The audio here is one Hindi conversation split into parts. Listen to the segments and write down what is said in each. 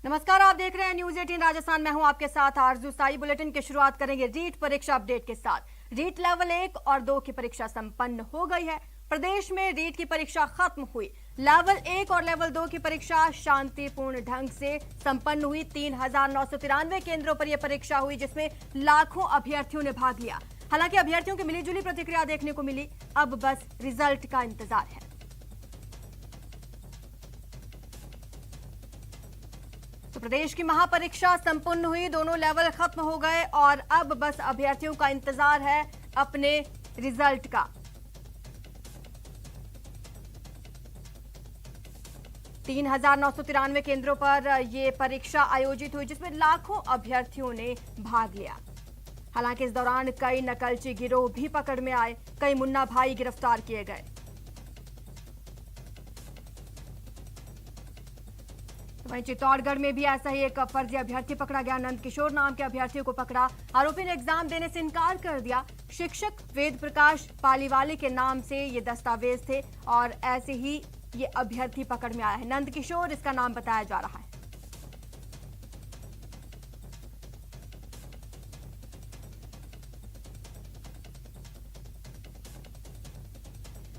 नमस्कार, आप देख रहे हैं न्यूज 18 राजस्थान। मैं हूं आपके साथ आरजू साई। बुलेटिन की शुरुआत करेंगे रीट परीक्षा अपडेट के साथ। रीट लेवल 1 और 2 की परीक्षा संपन्न हो गई है। प्रदेश में रीट की परीक्षा खत्म हुई। लेवल 1 और लेवल 2 की परीक्षा शांतिपूर्ण ढंग से संपन्न हुई। 3,993 केंद्रों पर यह परीक्षा हुई, जिसमें लाखों अभ्यर्थियों ने भाग लिया। हालांकि अभ्यर्थियों की मिलीजुली प्रतिक्रिया देखने को मिली। अब बस रिजल्ट का इंतजार है। तो प्रदेश की महापरीक्षा संपन्न हुई, दोनों लेवल खत्म हो गए और अब बस अभ्यर्थियों का इंतजार है अपने रिजल्ट का। 3,993 केंद्रों पर यह परीक्षा आयोजित हुई, जिसमें लाखों अभ्यर्थियों ने भाग लिया। हालांकि इस दौरान कई नकलची गिरोह भी पकड़ में आए, कई मुन्ना भाई गिरफ्तार किए गए। वहीं चित्तौड़गढ़ में भी ऐसा ही एक फर्जी अभ्यर्थी पकड़ा गया। नंद किशोर नाम के अभ्यर्थियों को पकड़ा। आरोपी ने एग्जाम देने से इनकार कर दिया। शिक्षक वेद प्रकाश पालीवाली के नाम से ये दस्तावेज थे और ऐसे ही ये अभ्यर्थी पकड़ में आया है। नंद किशोर इसका नाम बताया जा रहा है।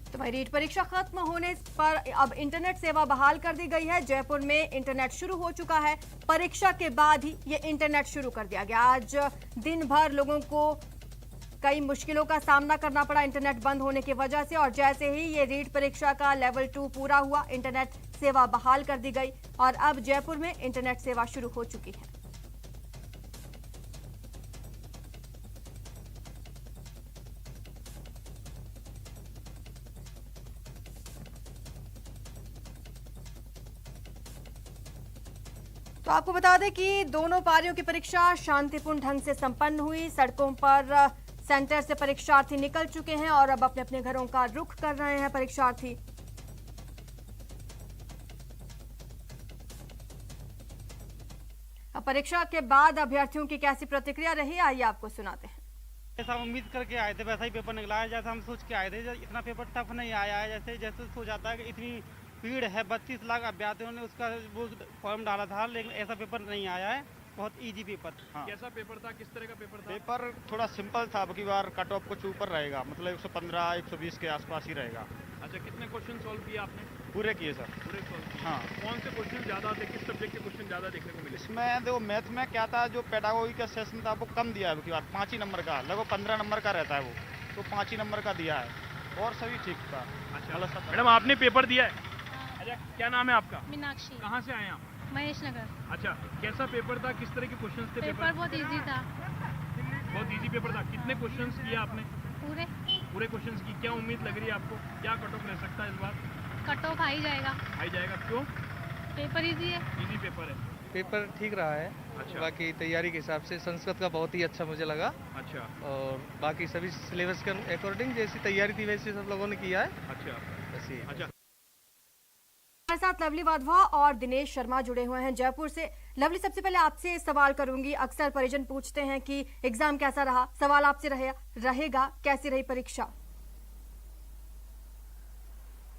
तो वही रीट परीक्षा खत्म होने पर अब इंटरनेट सेवा बहाल कर दी गई है। जयपुर में इंटरनेट शुरू हो चुका है। परीक्षा के बाद ही ये इंटरनेट शुरू कर दिया गया। आज दिन भर लोगों को कई मुश्किलों का सामना करना पड़ा इंटरनेट बंद होने की वजह से, और जैसे ही ये रीट परीक्षा का लेवल 2 पूरा हुआ, इंटरनेट सेवा बहाल कर दी गई और अब जयपुर में इंटरनेट सेवा शुरू हो चुकी है। तो आपको बता दें कि दोनों पारियों की परीक्षा शांतिपूर्ण ढंग से संपन्न हुई। सड़कों पर सेंटर से परीक्षार्थी निकल चुके हैं और अब अपने अपने घरों का रुख कर रहे हैं परीक्षार्थी। अब परीक्षा के बाद अभ्यर्थियों की कैसी प्रतिक्रिया रही, आइए आपको सुनाते हैं। जैसा हम उम्मीद करके आए थे वैसा ही पेपर निकला है। जैसा हम सोच के आए थे, इतना पेपर टफ नहीं आया है। जैसे जैसे सोचा था कि इतनी भीड़ है, 32 लाख अभ्यर्थियों ने उसका वो फॉर्म डाला था, लेकिन ऐसा पेपर नहीं आया है। बहुत इजी पेपर। हाँ। कैसा पेपर था, किस तरह का पेपर था? पेपर थोड़ा सिंपल था। अब की बार कट ऑफ कुछ ऊपर रहेगा, मतलब 115 120 के आसपास ही रहेगा। अच्छा, कितने क्वेश्चन सॉल्व किए आपने? पूरे किए सर। पूरे सॉल्व किए। हाँ। कौन से क्वेश्चन ज्यादा थे, किस सब्जेक्ट के क्वेश्चन ज्यादा देखने को मिले? इसमें देखो मैथ में क्या था, जो पेडागोगी का सेशन था वो कम दिया है। अब की बार 5 ही नंबर का, लगभग 15 नंबर का रहता है वो, तो 5 ही नंबर का दिया है और सभी ठीक था। अच्छा मैडम, आपने पेपर दिया है? अच्छा, क्या नाम है आपका? मीनाक्षी। कहाँ से आए आप? महेश नगर। अच्छा, कैसा पेपर था, किस तरह के क्वेश्चंस थे? पेपर बहुत इजी था। बहुत इजी पेपर था। कितने क्वेश्चंस किए आपने? पूरे क्वेश्चंस की। क्या उम्मीद लग रही है आपको, क्या कट ऑफ रह सकता है इस बार? कट ऑफ आ ही जाएगा। क्यों? पेपर इजी है। इजी पेपर है। पेपर ठीक रहा है। अच्छा। बाकी तैयारी के हिसाब से संस्कृत का बहुत ही अच्छा मुझे लगा। अच्छा। और बाकी सभी सिलेबस के अकॉर्डिंग जैसी तैयारी थी वैसे सब लोगों ने किया है। अच्छा। बस ये। अच्छा। हमारे साथ लवली वाधवा और दिनेश शर्मा जुड़े हुए हैं जयपुर से। लवली, सबसे पहले आपसे सवाल करूंगी। अक्सर परिजन पूछते हैं कि एग्जाम कैसा रहा, सवाल आपसे रहेगा कैसी रही परीक्षा?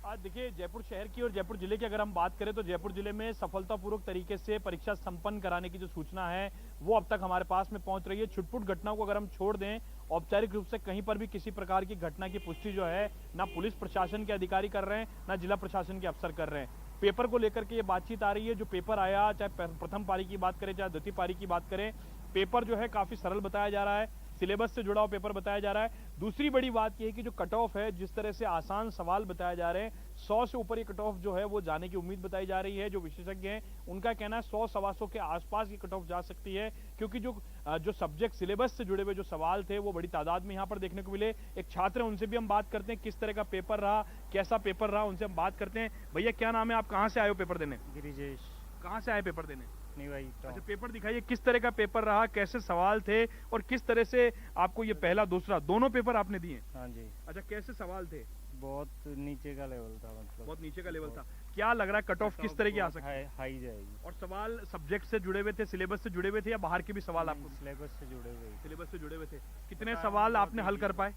आज देखिए, जयपुर शहर की और जयपुर जिले की अगर हम बात करें तो जयपुर जिले में सफलतापूर्वक तरीके से परीक्षा संपन्न कराने की जो सूचना है वो अब तक हमारे पास में पहुंच रही है। छुटपुट घटनाओं को अगर हम छोड़ दें, औपचारिक रूप से कहीं पर भी किसी प्रकार की घटना की पुष्टि जो है ना पुलिस प्रशासन के अधिकारी कर रहे हैं, ना जिला प्रशासन के अफसर कर रहे हैं। पेपर को लेकर के ये बातचीत आ रही है। जो पेपर आया, चाहे प्रथम पारी की बात करें चाहे द्वितीय पारी की बात करें, पेपर जो है काफी सरल बताया जा रहा है, सिलेबस से जुड़ा हुआ पेपर बताया जा रहा है। दूसरी बड़ी बात यह है कि जो कट ऑफ है, जिस तरह से आसान सवाल बताए जा रहे हैं, 100 से ऊपर ये कट ऑफ जो है वो जाने की उम्मीद बताई जा रही है। जो विशेषज्ञ हैं उनका कहना है 100 सवा 100 के आसपास ये कट ऑफ जा सकती है, क्योंकि जो सब्जेक्ट सिलेबस से जुड़े हुए जो सवाल थे वो बड़ी तादाद में यहाँ पर देखने को मिले। एक छात्र है, उनसे भी हम बात करते हैं किस तरह का पेपर रहा, कैसा पेपर रहा, उनसे हम बात करते हैं। भैया क्या नाम है, आप कहाँ से आए हो पेपर देने? गिरिजेश। कहाँ से आए पेपर देने? अच्छा, पेपर दिखाइए, किस तरह का पेपर रहा, कैसे सवाल थे और किस तरह से आपको ये पहला दूसरा दोनों पेपर आपने दिए? हाँ जी। अच्छा, कैसे सवाल थे? बहुत नीचे का लेवल था, मतलब बहुत नीचे का लेवल था। क्या लग रहा है कट ऑफ किस तरह की आ सकती है? हाई जाएगी। और सवाल सब्जेक्ट से जुड़े हुए थे, सिलेबस से जुड़े हुए थे या बाहर के भी सवाल आपको? सिलेबस से जुड़े हुए। सिलेबस से जुड़े हुए थे। कितने सवाल आपने हल कर पाए?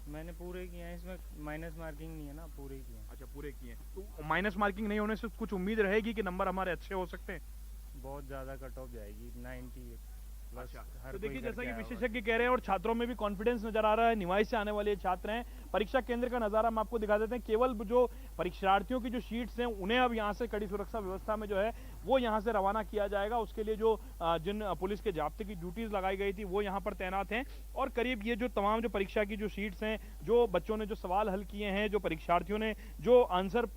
मैंने पूरे किए हैं, इसमें माइनस मार्किंग नहीं है ना, पूरे किए हैं। अच्छा, पूरे किए। तो माइनस मार्किंग नहीं होने से कुछ उम्मीद रहेगी कि नंबर हमारे अच्छे हो सकते हैं? बहुत ज़्यादा कट ऑफ जाएगी 90 बस। अच्छा, हर तो कोई देखिए जैसा करके कि आया होगा। विशेषज्ञ कह रहे हैं और छात्रों में भी कॉन्फिडेंस नजर आ रहा है। निवाई से आने वाले ये छात्र हैं। परीक्षा केंद्र का नजारा हम आपको दिखा देते हैं। केवल जो परीक्षार्थियों की जो शीट्स हैं उन्हें अब यहाँ से कड़ी सुरक्षा व्यवस्था में जो है वो यहाँ से रवाना किया जाएगा। उसके लिए जो जिन पुलिस के जाब्ते की ड्यूटीज लगाई गई थी वो यहाँ पर तैनात हैं। और करीब ये जो तमाम जो परीक्षा की जो शीट्स हैं, जो बच्चों ने जो सवाल हल किए हैं, जो परीक्षार्थियों ने जो आंसर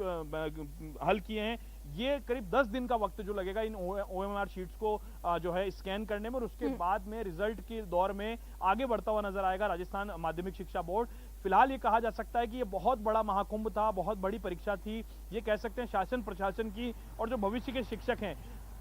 हल किए हैं, ये करीब 10 दिन का वक्त जो लगेगा इन OMR शीट्स को जो है स्कैन करने में, और उसके बाद में रिजल्ट के दौर में आगे बढ़ता हुआ नजर आएगा राजस्थान माध्यमिक शिक्षा बोर्ड। फिलहाल ये कहा जा सकता है कि ये बहुत बड़ा महाकुंभ था, बहुत बड़ी परीक्षा थी। ये कह सकते हैं शासन प्रशासन की और जो भविष्य के शिक्षक हैं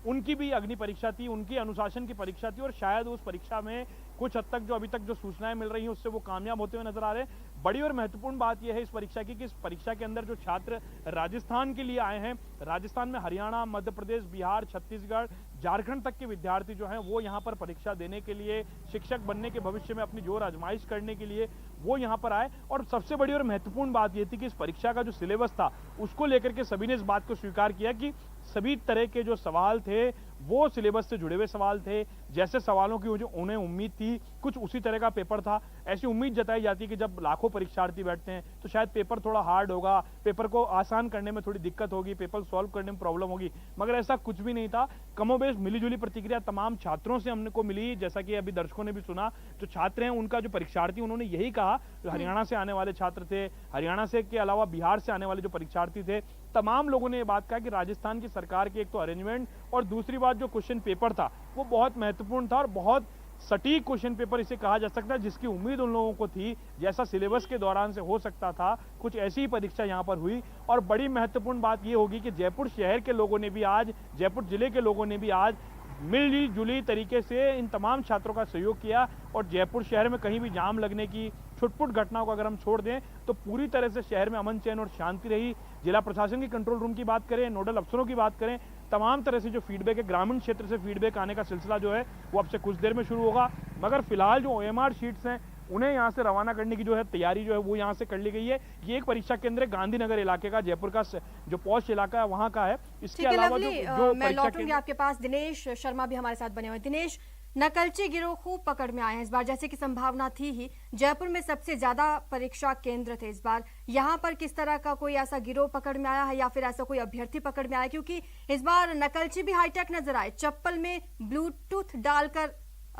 उनकी भी अग्नि परीक्षा थी, उनकी अनुशासन की परीक्षा थी। और शायद उस परीक्षा में कुछ हद तक जो अभी तक जो सूचनाएं मिल रही हैं उससे वो कामयाब होते हुए नजर आ रहे हैं। बड़ी और महत्वपूर्ण बात यह है इस परीक्षा की कि इस परीक्षा के अंदर जो छात्र राजस्थान के लिए आए हैं, राजस्थान में हरियाणा, मध्य प्रदेश, बिहार, छत्तीसगढ़, झारखंड तक के विद्यार्थी जो हैं वो यहाँ पर परीक्षा देने के लिए, शिक्षक बनने के भविष्य में अपनी जोर आजमाइश करने के लिए वो यहाँ पर आए। और सबसे बड़ी और महत्वपूर्ण बात यह थी कि इस परीक्षा का जो सिलेबस था उसको लेकर के सभी ने इस बात को स्वीकार किया कि सभी तरह के जो सवाल थे वो सिलेबस से जुड़े हुए सवाल थे। जैसे सवालों की जो उन्हें उम्मीद थी कुछ उसी तरह का पेपर था। ऐसी उम्मीद जताई जाती है कि जब लाखों परीक्षार्थी बैठते हैं तो शायद पेपर थोड़ा हार्ड होगा, पेपर को आसान करने में थोड़ी दिक्कत होगी, पेपर सॉल्व करने में प्रॉब्लम होगी, मगर ऐसा कुछ भी नहीं था। कमोबेश मिलीजुली प्रतिक्रिया तमाम छात्रों से हमने को मिली। जैसा कि अभी दर्शकों ने भी सुना, जो छात्र हैं उनका जो परीक्षार्थी उन्होंने यही कहा, जो हरियाणा से आने वाले छात्र थे, हरियाणा से के अलावा बिहार से आने वाले जो परीक्षार्थी थे, तमाम लोगों ने ये बात कहा कि राजस्थान की सरकार की एक तो अरेंजमेंट और दूसरी बात जो क्वेश्चन पेपर था वो बहुत महत्वपूर्ण था और बहुत सटीक क्वेश्चन पेपर इसे कहा जा सकता है, जिसकी उम्मीद उन लोगों को थी जैसा सिलेबस के दौरान से हो सकता था कुछ ऐसी ही परीक्षा यहाँ पर हुई। और बड़ी महत्वपूर्ण बात ये होगी कि जयपुर शहर के लोगों ने भी आज, जयपुर जिले के लोगों ने भी आज मिली जुली तरीके से इन तमाम छात्रों का सहयोग किया। और जयपुर शहर में कहीं भी जाम लगने की छुटपुट घटनाओं को अगर हम छोड़ दें तो पूरी तरह से शहर में अमन चैन और शांति रही। जिला प्रशासन की कंट्रोल रूम की बात करें, नोडल अफसरों की बात करें, तमाम तरह से जो फीडबैक है, ग्रामीण क्षेत्र से फीडबैक आने का सिलसिला जो है वो अब से कुछ देर में शुरू होगा। मगर फिलहाल जो OMR शीट्स हैं उन्हें यहाँ से रवाना करने की जो है तैयारी जो है वो यहाँ से कर ली गई है। ये एक परीक्षा केंद्र है गांधीनगर इलाके का, जयपुर का जो पॉश इलाका है वहाँ का है। इसके अलावा जो मैं लौटूंगी आपके पास। दिनेश शर्मा भी हमारे साथ बने हुए। दिनेश, नकलची गिरोह खूब पकड़ में आए हैं इस बार, जैसे कि संभावना थी ही। जयपुर में सबसे ज्यादा परीक्षा केंद्र थे इस बार। यहाँ पर किस तरह का कोई ऐसा गिरोह पकड़ में आया है या फिर ऐसा कोई अभ्यर्थी पकड़ में आया? क्योंकि इस बार नकलची भी हाईटेक नजर आए, चप्पल में ब्लूटूथ डालकर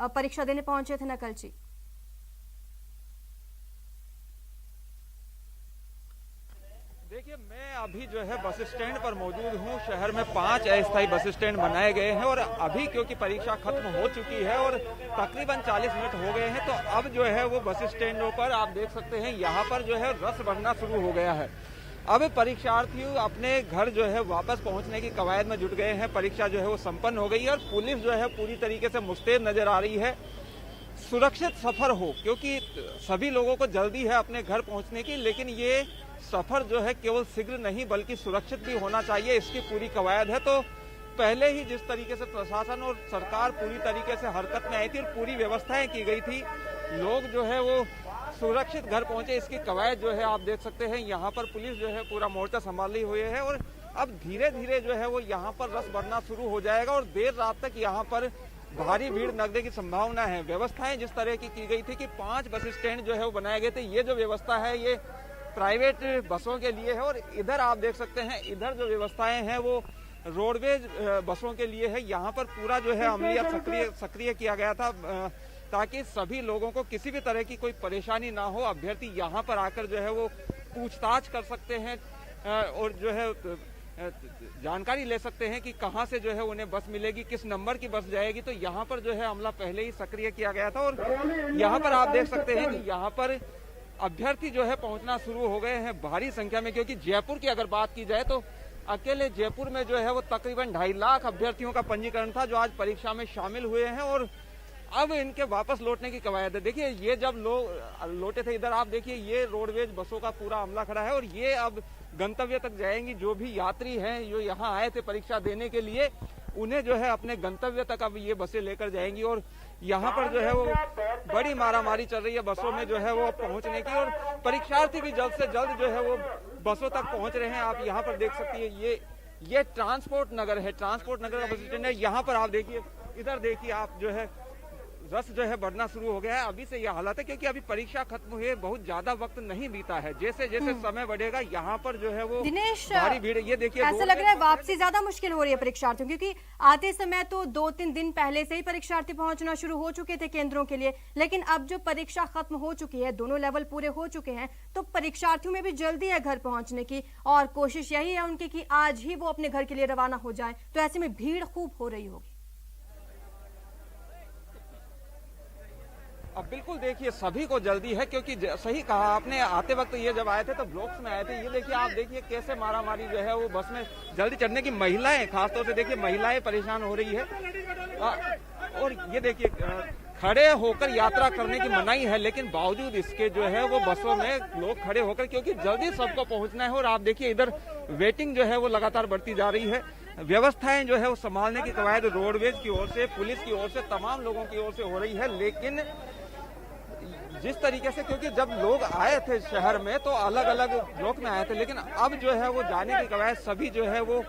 परीक्षा देने पहुंचे थे नकलची। देखिए, मैं अभी जो है बस स्टैंड पर मौजूद हूँ। शहर में 5 अस्थायी बस स्टैंड बनाए गए हैं और अभी क्योंकि परीक्षा खत्म हो चुकी है और तकरीबन 40 मिनट हो गए हैं, तो अब जो है वो बस स्टैंडों पर आप देख सकते हैं यहाँ पर जो है रस बढ़ना शुरू हो गया है। अब परीक्षार्थी अपने घर जो है वापस पहुंचने की कवायद में जुट गए हैं। परीक्षा जो है वो संपन्न हो गई है और पुलिस जो है पूरी तरीके से मुस्तैद नजर आ रही है। सुरक्षित सफर हो, क्योंकि सभी लोगों को जल्दी है अपने घर पहुंचने की, लेकिन ये सफर जो है केवल शीघ्र नहीं बल्कि सुरक्षित भी होना चाहिए, इसकी पूरी कवायद है। तो पहले ही जिस तरीके से प्रशासन और सरकार पूरी तरीके से हरकत में आई थी और पूरी व्यवस्थाएं की गई थी, लोग जो है वो सुरक्षित घर पहुंचे, इसकी कवायद जो है आप देख सकते हैं। यहाँ पर पुलिस जो है पूरा मोर्चा संभाली हुई है और अब धीरे धीरे जो है वो यहाँ पर रस बढ़ना शुरू हो जाएगा और देर रात तक यहाँ पर भारी भीड़ लगने की संभावना है। व्यवस्थाएं जिस तरह की गई थी कि 5 बस स्टैंड जो है वो बनाए गए थे, ये जो व्यवस्था है ये प्राइवेट बसों के लिए है और इधर आप देख सकते हैं इधर जो व्यवस्थाएं हैं वो रोडवेज बसों के लिए है। यहाँ पर पूरा जो है अमलियत सक्रिय किया गया था ताकि सभी लोगों को किसी भी तरह की कोई परेशानी ना हो। अभ्यर्थी यहाँ पर आकर जो है वो पूछताछ कर सकते हैं और जो है जानकारी ले सकते हैं कि कहाँ से जो है उन्हें बस मिलेगी, किस नंबर की बस जाएगी। तो यहाँ पर जो है अमला पहले ही सक्रिय किया गया था और यहाँ पर आप देख सकते हैं कि यहाँ पर अभ्यर्थी जो है पहुंचना शुरू हो गए हैं भारी संख्या में। क्योंकि जयपुर की अगर बात की जाए तो अकेले जयपुर में जो है वो तकरीबन 2.5 लाख अभ्यर्थियों का पंजीकरण था जो आज परीक्षा में शामिल हुए हैं और अब इनके वापस लौटने की कवायद है। देखिए, ये जब लोग लौटे थे, इधर आप देखिए ये रोडवेज बसों का पूरा अमला खड़ा है और ये अब गंतव्य तक जाएंगी। जो भी यात्री हैं जो यहाँ आए थे परीक्षा देने के लिए, उन्हें जो है अपने गंतव्य तक अब ये बसें लेकर जाएंगी और यहाँ पर जो है वो बड़ी मारामारी चल रही है बसों में जो है वो पहुंचने की और परीक्षार्थी भी जल्द से जल्द जो है वो बसों तक पहुंच रहे हैं। आप यहाँ पर देख सकती है ये ट्रांसपोर्ट नगर है, ट्रांसपोर्ट नगर का बस स्टैंड है। यहाँ पर आप देखिए, इधर देखिए आप जो है रस जो है बढ़ना शुरू हो गया है। अभी से यह हालत है क्योंकि अभी परीक्षा खत्म हुए बहुत ज्यादा वक्त नहीं बीता है। जैसे जैसे समय बढ़ेगा यहाँ पर जो है वो दिनेश, भारी भीड़। ये देखिए ऐसा लग रहा है वापसी ज्यादा मुश्किल हो रही है परीक्षार्थियों, क्योंकि आते समय तो 2-3 दिन पहले से ही परीक्षार्थी पहुंचना शुरू हो चुके थे केंद्रों के लिए, लेकिन अब जो परीक्षा खत्म हो चुकी है, दोनों लेवल पूरे हो चुके हैं, तो परीक्षार्थियों में भी जल्दी है घर पहुंचने की और कोशिश यही है उनकी कि आज ही वो अपने घर के लिए रवाना हो जाए। तो ऐसे में भीड़ खूब हो रही होगी। अब बिल्कुल देखिए सभी को जल्दी है क्योंकि सही कहा आपने, आते वक्त ये जब आए थे तो ब्लॉक्स में आए थे। ये देखिए आप देखिए कैसे मारामारी जो है वो बस में जल्दी चढ़ने की, महिलाएं खासतौर से देखिए महिलाएं परेशान हो रही है। और ये देखिए खड़े होकर यात्रा करने की मनाही है, लेकिन बावजूद इसके जो है वो बसों में लोग खड़े होकर, क्योंकि जल्दी सबको पहुंचना है। और आप देखिए इधर वेटिंग जो है वो लगातार बढ़ती जा रही है। व्यवस्थाएं जो है वो संभालने की कवायद रोडवेज की ओर से, पुलिस की ओर से, तमाम लोगों की ओर से हो रही है। लेकिन जिस तरीके से, क्योंकि जब लोग आए थे शहर में तो अलग अलग ब्लॉक में आए थे, लेकिन अब जो है वो जाने की कवायद सभी जो है वो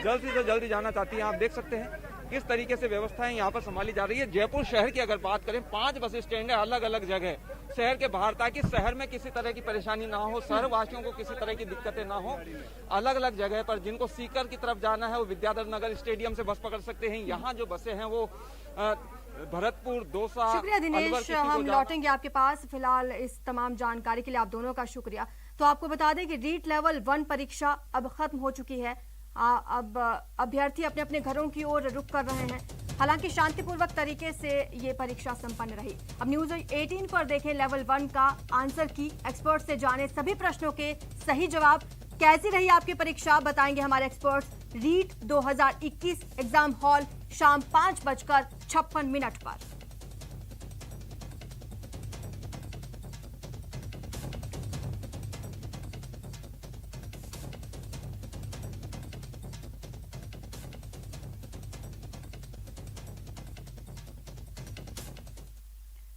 जल्दी से जल्दी जाना चाहती हैं। आप देख सकते हैं किस तरीके से व्यवस्थाएं यहाँ पर संभाली जा रही है। जयपुर शहर की अगर बात करें, 5 बस स्टैंड है अलग अलग जगह शहर के बाहर, ताकि शहर में किसी तरह की परेशानी ना हो, शहर वासियों को किसी तरह की दिक्कतें ना हो। अलग अलग जगह पर जिनको सीकर की तरफ जाना है वो विद्याधर नगर स्टेडियम से बस पकड़ सकते हैं। यहाँ जो बसें हैं वो भरतपुर, दौसा। शुक्रिया दिनेश, हम लौटेंगे आपके पास। फिलहाल इस तमाम जानकारी के लिए आप दोनों का शुक्रिया। तो आपको बता दें कि रीट लेवल 1 परीक्षा अब खत्म हो चुकी है। अब अभ्यर्थी अपने अपने घरों की ओर रुख कर रहे हैं। हालांकि शांतिपूर्वक तरीके से ये परीक्षा संपन्न रही। अब न्यूज़ 18 पर देखें लेवल 1 का आंसर की, एक्सपर्ट से जाने सभी प्रश्नों के सही जवाब। कैसी रही आपकी परीक्षा बताएंगे हमारे एक्सपर्ट्स। रीट 2021 एग्जाम हॉल शाम 5:56 पर।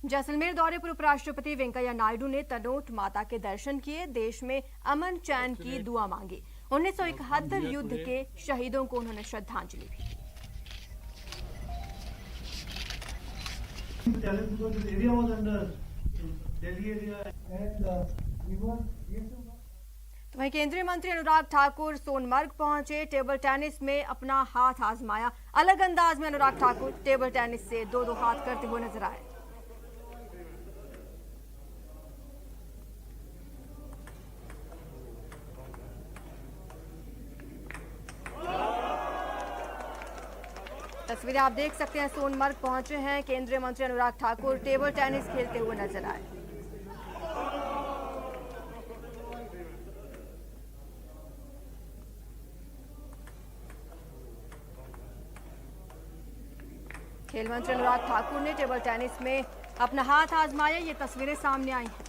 जैसलमेर दौरे पर उपराष्ट्रपति वेंकैया नायडू ने तनोट माता के दर्शन किए, देश में अमन चैन की दुआ मांगी। 1971 युद्ध के शहीदों को उन्होंने श्रद्धांजलि दी। तो वहीं केंद्रीय मंत्री अनुराग ठाकुर सोनमर्ग पहुंचे, टेबल टेनिस में अपना हाथ आजमाया। अलग अंदाज में अनुराग ठाकुर टेबल टेनिस से 2-2 हाथ करते हुए नजर आए। तस्वीरें आप देख सकते हैं, सोनमर्ग पहुंचे हैं केंद्रीय मंत्री अनुराग ठाकुर, टेबल टेनिस खेलते हुए नजर आए। खेल मंत्री अनुराग ठाकुर ने टेबल टेनिस में अपना हाथ आजमाया, ये तस्वीरें सामने आई हैं।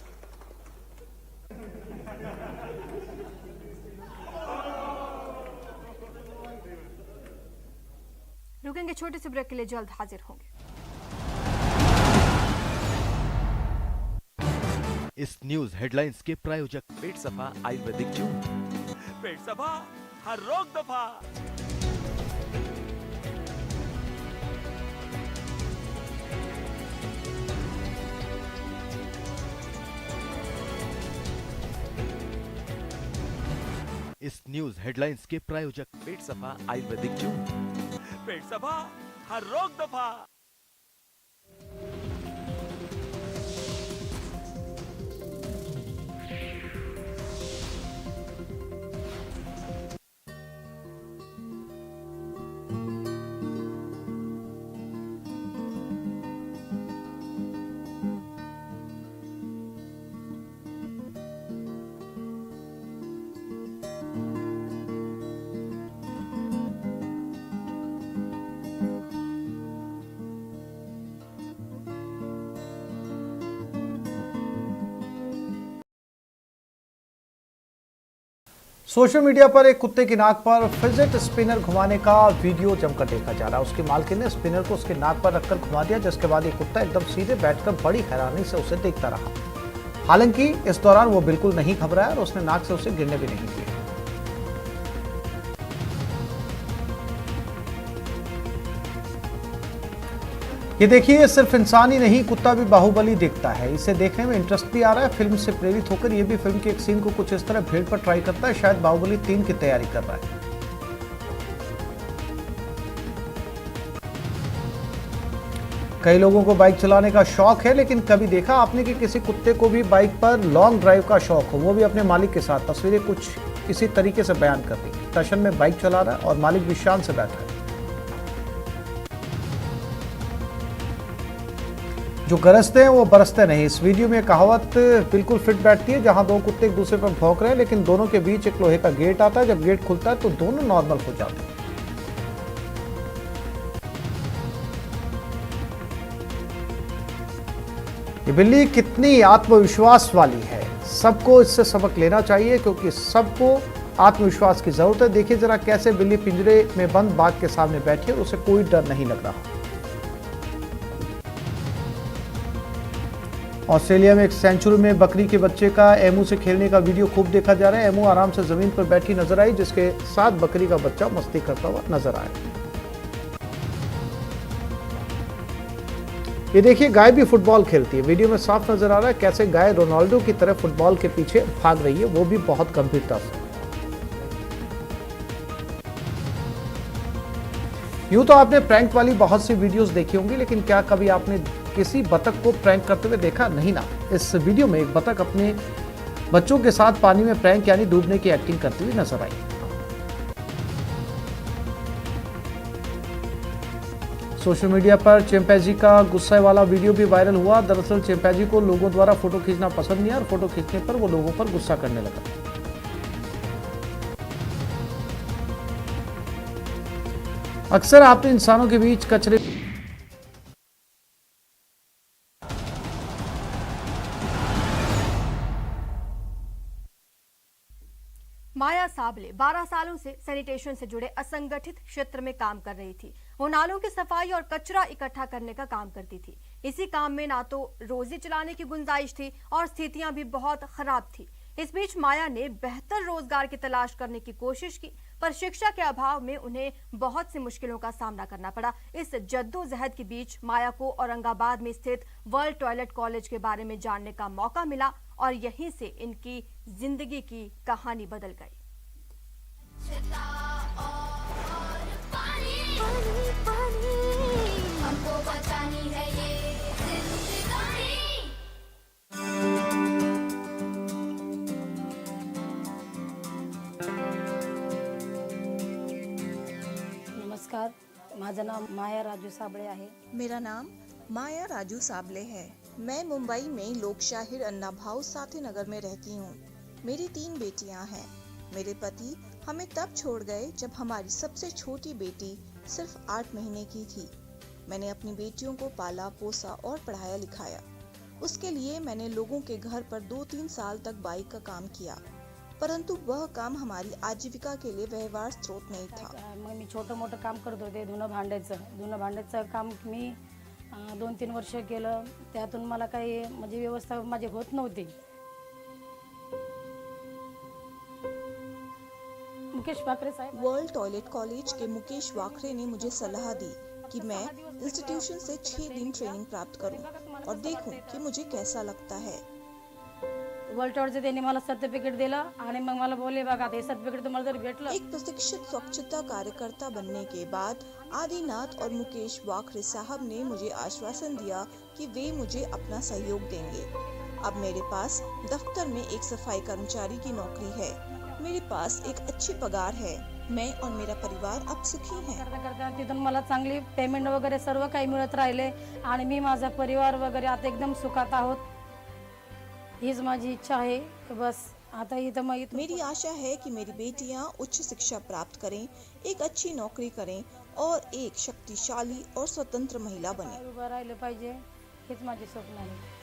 रुकेंगे छोटे से ब्रेक के लिए, जल्द हाजिर होंगे। इस न्यूज हेडलाइंस के प्रायोजक पेट सफा आयुर्वेदिक जून, पेट सफा हर रोग दफा। इस न्यूज हेडलाइंस के प्रायोजक पेट सफा आयुर्वेदिक जून, पेट सफा हर रोग दफा। सोशल मीडिया पर एक कुत्ते की नाक पर फिजेट स्पिनर घुमाने का वीडियो जमकर देखा जा रहा है। उसके मालकिन ने स्पिनर को उसके नाक पर रखकर घुमा दिया, जिसके बाद ये कुत्ता एकदम सीधे बैठकर बड़ी हैरानी से उसे देखता रहा। हालांकि इस दौरान वो बिल्कुल नहीं घबराया और उसने नाक से उसे गिरने भी नहीं दिया। ये देखिए, सिर्फ इंसान ही नहीं, कुत्ता भी बाहुबली दिखता है। इसे देखने में इंटरेस्ट भी आ रहा है। फिल्म से प्रेरित होकर ये भी फिल्म के एक सीन को कुछ इस तरह भीड़ पर ट्राई करता है, शायद बाहुबली 3 की तैयारी कर रहा है। कई लोगों को बाइक चलाने का शौक है, लेकिन कभी देखा आपने कि किसी कुत्ते को भी बाइक पर लॉन्ग ड्राइव का शौक हो, वो भी अपने मालिक के साथ। तस्वीरें कुछ इसी तरीके से बयान करती हैं। टशन में बाइक चला रहा है और मालिक भी शान से बैठा है। जो गरजते हैं वो बरसते नहीं। इस वीडियो में कहावत बिल्कुल फिट बैठती है, जहां दो कुत्ते एक दूसरे पर भौंक रहे हैं, लेकिन दोनों के बीच एक लोहे का गेट आता है। जब गेट खुलता है तो दोनों नॉर्मल हो जाते हैं। ये बिल्ली कितनी आत्मविश्वास वाली है, सबको इससे सबक लेना चाहिए, क्योंकि सबको आत्मविश्वास की जरूरत है। देखिए जरा कैसे बिल्ली पिंजरे में बंद बाघ के सामने बैठी है, उसे कोई डर नहीं लग रहा। ऑस्ट्रेलिया में एक सेंचुरी में बकरी के बच्चे का एमू से खेलने का वीडियो खूब देखा जा रहा है। एमू आराम से जमीन पर बैठी नजर आई, जिसके साथ बकरी का बच्चा मस्ती करता हुआ नजर आया। ये देखिए, गाय भी फुटबॉल खेलती है। वीडियो में साफ नजर आ रहा है कैसे गाय रोनाल्डो की तरह फुटबॉल के पीछे भाग रही है, वो भी बहुत गंभीरता से। यूं तो आपने प्रैंक वाली बहुत सी वीडियोस देखी होंगी, लेकिन क्या कभी आपने किसी बतख को प्रैंक करते हुए देखा? नहीं ना। इस वीडियो में एक बतख अपने बच्चों के साथ पानी में प्रैंक यानी डूबने की एक्टिंग करती हुई नजर आई। सोशल मीडिया पर चिंपैंजी का गुस्से वाला वीडियो भी वायरल हुआ। दरअसल चिंपैंजी को लोगों द्वारा फोटो खींचना पसंद नहीं है और फोटो खींचने पर वो लोगों पर गुस्सा करने लगा। अक्सर आपने इंसानों के बीच कचरे माया साबले 12 सालों से सैनिटेशन से जुड़े असंगठित क्षेत्र में काम कर रही थी। वो नालों की सफाई और कचरा इकट्ठा करने का काम करती थी। इसी काम में ना तो रोजी चलाने की गुंजाइश थी और स्थितियां भी बहुत खराब थी। इस बीच माया ने बेहतर रोजगार की तलाश करने की कोशिश की, पर शिक्षा के अभाव में उन्हें बहुत सी मुश्किलों का सामना करना पड़ा। इस जद्दोजहद के बीच माया को औरंगाबाद में स्थित वर्ल्ड टॉयलेट कॉलेज के बारे में जानने का मौका मिला और यहीं से इनकी जिंदगी की कहानी बदल गई। हमको बचानी है ये नमस्कार, माझं नाव माया राजू साबळे आहे। मेरा नाम माया राजू साबले है। मैं मुंबई में लोकशाहीर अन्ना भाऊ साथी नगर में रहती हूँ। मेरी 3 बेटियाँ हैं। मेरे पति हमें तब छोड़ गए जब हमारी सबसे छोटी बेटी सिर्फ 8 महीने की थी। मैंने अपनी बेटियों को पाला पोसा और पढ़ाया लिखाया। उसके लिए मैंने लोगों के घर पर 2-3 साल तक बाइक का काम किया, परंतु वह काम हमारी आजीविका के लिए व्यवहार स्रोत नहीं था। मग मी छोटं मोठं काम करत होते, धुणं भांड्याचं काम मी 2-3 वर्ष केलं। त्यातून मला काही म्हणजे व्यवस्था माझी होत नव्हती। मुकेश वाकरे साहब वर्ल्ड टॉयलेट कॉलेज के मुकेश वाकरे ने मुझे सलाह दी कि मैं इंस्टीट्यूशन से 6 दिन ट्रेनिंग प्राप्त करूं और देखूं कि मुझे कैसा लगता है। वर्ल्ड टॉयलेटचं त्यांनी मला सर्टिफिकेट दिलं आणि मग मला बोलले बघा आता हे सर्टिफिकेट तुम्हाला जर भेटलं। एक प्रशिक्षित स्वच्छता कार्यकर्ता बनने के बाद आदिनाथ और मुकेश वाकरे साहब ने मुझे आश्वासन दिया कि वे मुझे अपना सहयोग देंगे। अब मेरे पास दफ्तर में एक सफाई कर्मचारी की नौकरी है। मेरे पास एक अच्छी पगार है। मैं और मेरा परिवार अब सुखी हैं। करता तिथून मला चांगली पेमेंट वगैरे सर्व काही मिळत राहिले आणि मी माझा परिवार वगैरे आता एकदम सुखात आहोत। हीच माझी इच्छा है कि बस आता इथं मग मेरी आशा है कि मेरी बेटियां उच्च शिक्षा प्राप्त करें, एक अच्छी नौकरी करें और एक शक्तिशाली और स्वतंत्र महिला बने। उभं राहिलं पाहिजे, हेच माझे स्वप्न आहे।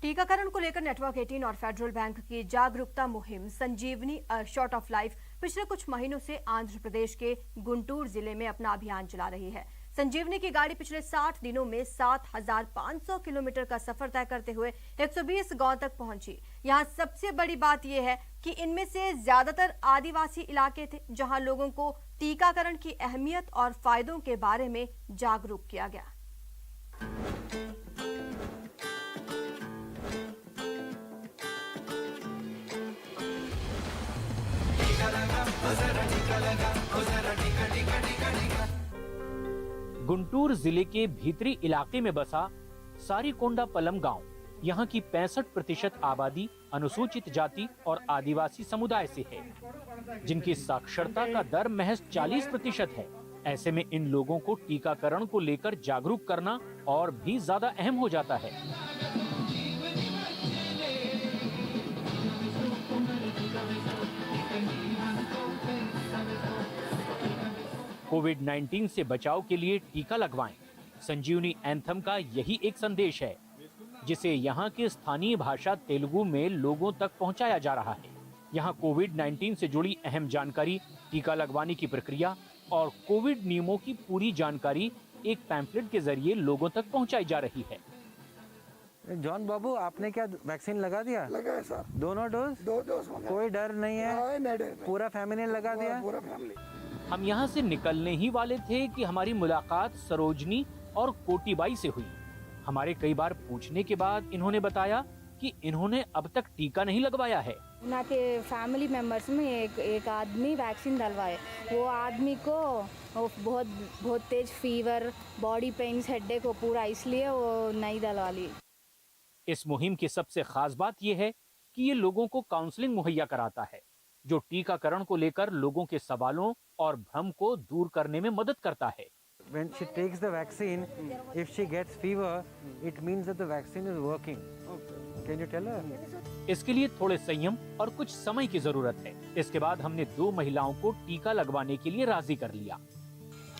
टीकाकरण को लेकर नेटवर्क 18 और फेडरल बैंक की जागरूकता मुहिम संजीवनी शॉर्ट ऑफ लाइफ पिछले कुछ महीनों से आंध्र प्रदेश के गुंटूर जिले में अपना अभियान चला रही है। संजीवनी की गाड़ी पिछले 60 दिनों में 7,500 किलोमीटर का सफर तय करते हुए 120 गांव तक पहुंची। यहां सबसे बड़ी बात यह है कि इनमें से ज्यादातर आदिवासी इलाके थे, जहां लोगों को टीकाकरण की अहमियत और फायदों के बारे में जागरूक किया गया। गुंटूर जिले के भीतरी इलाके में बसा सारीकोंडा पलम गांव। यहाँ की 65% आबादी अनुसूचित जाति और आदिवासी समुदाय से है, जिनकी साक्षरता का दर महज 40% है। ऐसे में इन लोगों को टीकाकरण को लेकर जागरूक करना और भी ज्यादा अहम हो जाता है। कोविड-19 से बचाव के लिए टीका लगवाएं। संजीवनी एंथम का यही एक संदेश है, जिसे यहाँ के स्थानीय भाषा तेलुगु में लोगों तक पहुँचाया जा रहा है। यहाँ कोविड-19 से जुड़ी अहम जानकारी, टीका लगवाने की प्रक्रिया और कोविड नियमों की पूरी जानकारी एक पैम्फलेट के जरिए लोगों तक पहुँचाई जा रही है। जॉन बाबू, आपने क्या वैक्सीन लगा दिया? लगा है सर। दोनों डोज? 2 डोज। कोई डर नहीं है? पूरा फैमिली ने लगा दिया? पूरा फैमिली। हम यहाँ से निकलने ही वाले थे कि हमारी मुलाकात सरोजनी और कोटीबाई से हुई। हमारे कई बार पूछने के बाद इन्होंने बताया कि इन्होंने अब तक टीका नहीं लगवाया है। उनके फैमिली मेंबर्स में एक आदमी वैक्सीन डलवाए। वो आदमी को बहुत तेज फीवर, बॉडी पेन्स, हेडेक हो पूरा, इसलिए वो नहीं डलवा ली। इस मुहिम की सबसे खास बात यह है कि ये लोगों को काउंसलिंग मुहैया कराता है, जो टीकाकरण को लेकर लोगों के सवालों और भ्रम को दूर करने में मदद करता है। When she takes the vaccine, if she gets fever, it means that the vaccine is working. Can you tell her? इसके लिए थोड़े संयम और कुछ समय की जरूरत है। इसके बाद हमने 2 महिलाओं को टीका लगवाने के लिए राजी कर लिया।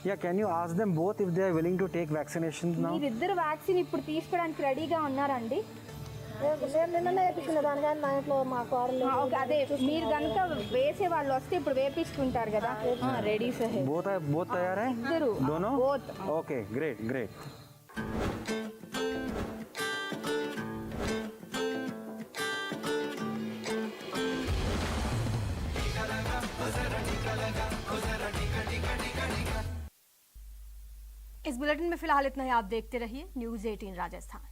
Yeah, can you ask them both if they are willing to take vaccinations now? మీరిద్దరు వ్యాక్సిన్ ఇప్పుడు తీసుకోవడానికి రెడీగా ఉన్నారండి? అదే మీరు కనుక వేసే వాళ్ళు వస్తే ఇప్పుడు వేపించుకుంటారు కదా, రెడీ సార్। both तैयार है? दोनों? Okay, great. इस बुलेटिन में फिलहाल इतना ही। आप देखते रहिए न्यूज़ 18 राजस्थान।